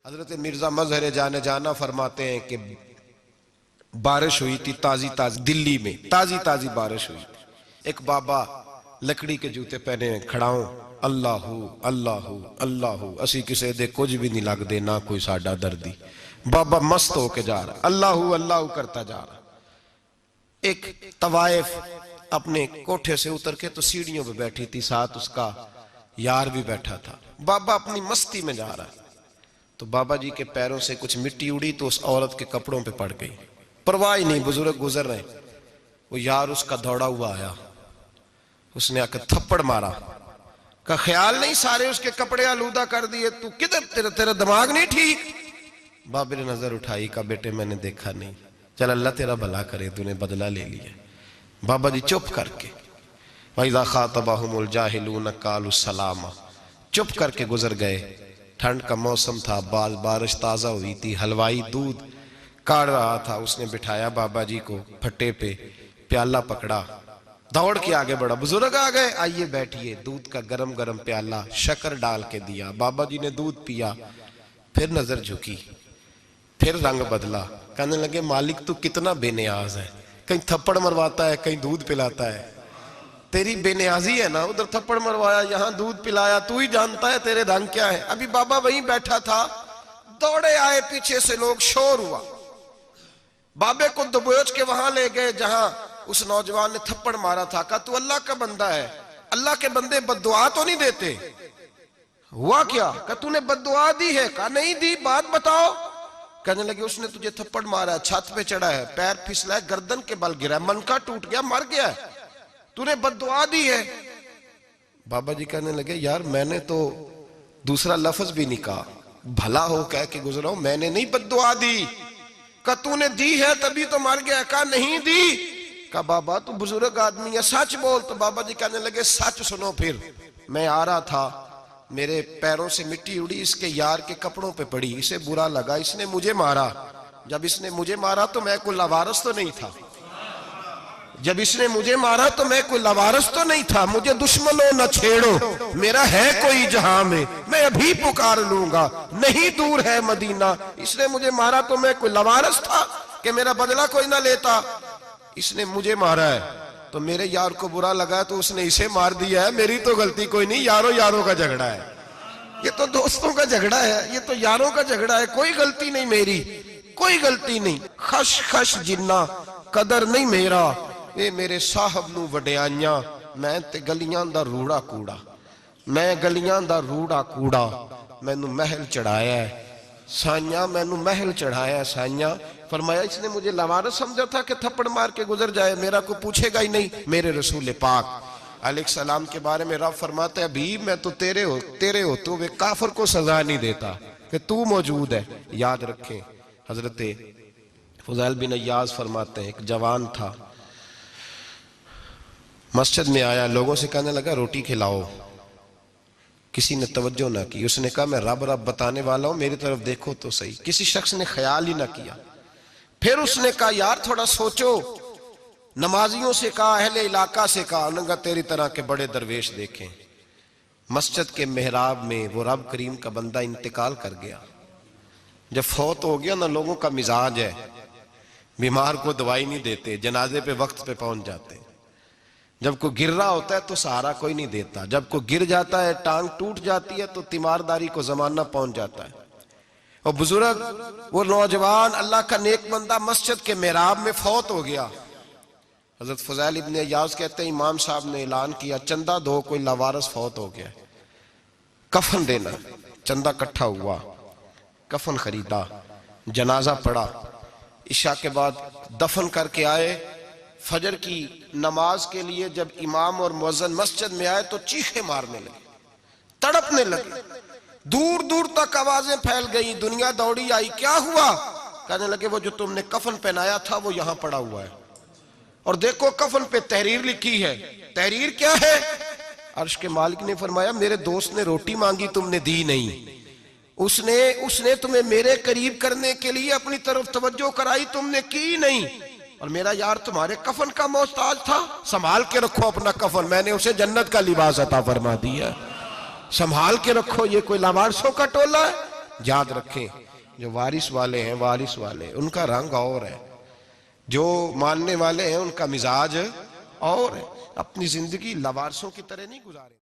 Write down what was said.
حضرت مرزا مظہر جانے جانا فرماتے ہیں کہ بارش ہوئی تھی تازی تازی دلی میں تازی بارش ہوئی تھی. ایک بابا لکڑی کے جوتے پہنے کھڑا ہوں اللہ اللہ اللہ اسی کسے دے کچھ بھی نہیں لگ دے نہ کوئی ساڈا دردی. بابا مست ہو کے جا رہا اللہ اللہ کرتا جا رہا. ایک طوائف اپنے کوٹھے سے اتر کے تو سیڑھیوں پہ بیٹھی تھی, ساتھ اس کا یار بھی بیٹھا تھا. بابا اپنی مستی میں جا رہا ہے تو بابا جی کے پیروں سے کچھ مٹی اڑی تو اس عورت کے کپڑوں پہ پڑ گئی. پرواہ نہیں, بزرگ گزر رہے. وہ یار اس کا دوڑا ہوا آیا, اس نے آ کے تھپڑ مارا. کا خیال نہیں سارے اس کے کپڑے آلودہ کر دیے, تو کدھر تیرا دماغ نہیں ٹھیک. بابا نے نظر اٹھائی, کہا بیٹے میں نے دیکھا نہیں, چل اللہ تیرا بھلا کرے, تو نے بدلہ لے لیا. بابا جی چپ کر کے وَإِذَا خَاطَبَهُمُ الْجَاهِلُونَ قَالُوا السَّلَامَ چپ کر کے گزر گئے. ٹھنڈ کا موسم تھا, بارش تازہ ہوئی تھی, حلوائی دودھ کاڑ رہا تھا. اس نے بٹھایا بابا جی کو پھٹے پہ, پیالہ پکڑا, دوڑ کے آگے بڑھا. بزرگ آ گئے, آئیے بیٹھیے. دودھ کا گرم گرم پیالہ شکر ڈال کے دیا. بابا جی نے دودھ پیا, پھر نظر جھکی, پھر رنگ بدلا. کہنے لگے مالک تو کتنا بے نیاز ہے, کہیں تھپڑ مرواتا ہے کہیں دودھ پلاتا ہے. تیری بے نیازی ہے نا, ادھر تھپڑ مروایا یہاں دودھ پلایا, تو ہی جانتا ہے تیرے رنگ کیا ہے. ابھی بابا وہیں بیٹھا تھا, دوڑے آئے پیچھے سے لوگ, شور ہوا. بابے کو دبوچ کے وہاں لے گئے جہاں اس نوجوان نے تھپڑ مارا تھا. کہا تو اللہ کا بندہ ہے, اللہ کے بندے بد دعا تو نہیں دیتے. ہوا کیا؟ کہا تو نے بد دعا دی ہے. کہا نہیں دی, بات بتاؤ. کہنے لگے اس نے تجھے تھپڑ مارا ہے, چھت پہ چڑھا ہے, پیر پھسلا ہے, گردن کے بل گرا ہے, منکا ٹوٹ گیا, مر گیا ہے, تو نے بد دعا دی ہے. بابا جی کہنے لگے یار میں نے تو دوسرا لفظ بھی نہیں کہا, بھلا ہو کہہ کے گزرا ہوں, میں نے نہیں بد دعا دی. کہا تو نے دی ہے تبھی تو مر گیا. کہا نہیں دی. کہا بابا تو بزرگ آدمی ہے, سچ بول. تو بابا جی کہنے لگے سچ سنو. پھر میں آ رہا تھا, میرے پیروں سے مٹی اڑی, اس کے یار کے کپڑوں پہ پڑی, اسے برا لگا, اس نے مجھے مارا. جب اس نے مجھے مارا تو میں کوئی لاوارث تو نہیں تھا. جب اس نے مجھے مارا تو میں کوئی لاوارث تو نہیں تھا. مجھے دشمنوں نہ چھیڑو, میرا ہے کوئی جہاں میں ابھی پکار لوں گا, نہیں دور ہے مدینہ. اس نے مجھے مارا تو میں کوئی لاوارث تھا کہ میرا بدلہ کوئی نہ لیتا. اس نے مجھے مارا ہے تو میرے یار کو برا لگا تو اس نے اسے مار دیا ہے, میری تو غلطی کوئی نہیں. یاروں کا جھگڑا ہے, یہ تو دوستوں کا جھگڑا ہے, یہ تو یاروں کا جھگڑا ہے, کوئی غلطی نہیں میری, کوئی غلطی نہیں. خش خش جنہ قدر نہیں میرا, اے میرے صاحب نو وڈیاں, میں تے گلیاں دا روڑا کوڑا, میں گلیاں دا روڑا کوڑا, میں نو محل چڑھایا ہے سائیاں, میں نو محل چڑھایا ہے سائیاں. فرمایا اس نے مجھے لاوارث سمجھا تھا کہ تھپڑ مار کے گزر جائے, میرا کو پوچھے گا ہی نہیں. میرے رسول پاک علیہ السلام کے بارے میں رب فرماتا ہے ابھی میں تو تیرے ہوتے ہوئے کافر کو سزا نہیں دیتا کہ تو موجود ہے. یاد رکھیں حضرت فضیل بن عیاض فرماتے ہیں ایک جوان تھا, مسجد میں آیا, لوگوں سے کہنے لگا روٹی کھلاؤ. کسی نے توجہ نہ کی. اس نے کہا میں رب بتانے والا ہوں, میری طرف دیکھو تو صحیح. کسی شخص نے خیال ہی نہ کیا. پھر اس نے کہا یار تھوڑا سوچو. نمازیوں سے کہا, اہل علاقہ سے کہا, انہوں نے کہا تیری طرح کے بڑے درویش دیکھیں. مسجد کے محراب میں وہ رب کریم کا بندہ انتقال کر گیا. جب فوت ہو گیا نا, لوگوں کا مزاج ہے, بیمار کو دوائی نہیں دیتے, جنازے پہ وقت پہ پہنچ جاتے. جب کوئی گر رہا ہوتا ہے تو سہارا کوئی نہیں دیتا, جب کوئی گر جاتا ہے ٹانگ ٹوٹ جاتی ہے تو تیمارداری کو زمانہ پہنچ جاتا ہے. اور بزرگ وہ نوجوان اللہ کا نیک بندہ مسجد کے محراب میں فوت ہو گیا. حضرت فضیل ابن عیاض کہتے ہیں امام صاحب نے اعلان کیا چندہ دو, کوئی لاوارث فوت ہو گیا, کفن دینا. چندہ کٹھا ہوا, کفن خریدا, جنازہ پڑا, عشاء کے بعد دفن کر کے آئے. فجر کی نماز کے لیے جب امام اور مؤذن مسجد میں آئے تو چیخیں مارنے لگے, تڑپنے لگے, دور دور تک آوازیں پھیل گئی. دنیا دوڑی آئی, کیا ہوا؟ کہنے لگے وہ جو تم نے کفن پہنایا تھا وہ یہاں پڑا ہوا ہے, اور دیکھو کفن پہ تحریر لکھی ہے. تحریر کیا ہے؟ عرش کے مالک نے فرمایا میرے دوست نے روٹی مانگی, تم نے دی نہیں. اس نے تمہیں میرے قریب کرنے کے لیے اپنی طرف توجہ کرائی, تم نے کی نہیں. اور میرا یار تمہارے کفن کا محتاج تھا, سنبھال کے رکھو اپنا کفن, میں نے اسے جنت کا لباس عطا فرما دیا. سنبھال کے رکھو, یہ کوئی لاوارثوں کا ٹولہ ہے, یاد رکھیں جو وارث والے ہیں، وارث والے ان کا رنگ اور ہے، جو ماننے والے ہیں ان کا مزاج اور ہے. اپنی زندگی لوارثوں کی طرح نہیں گزارے.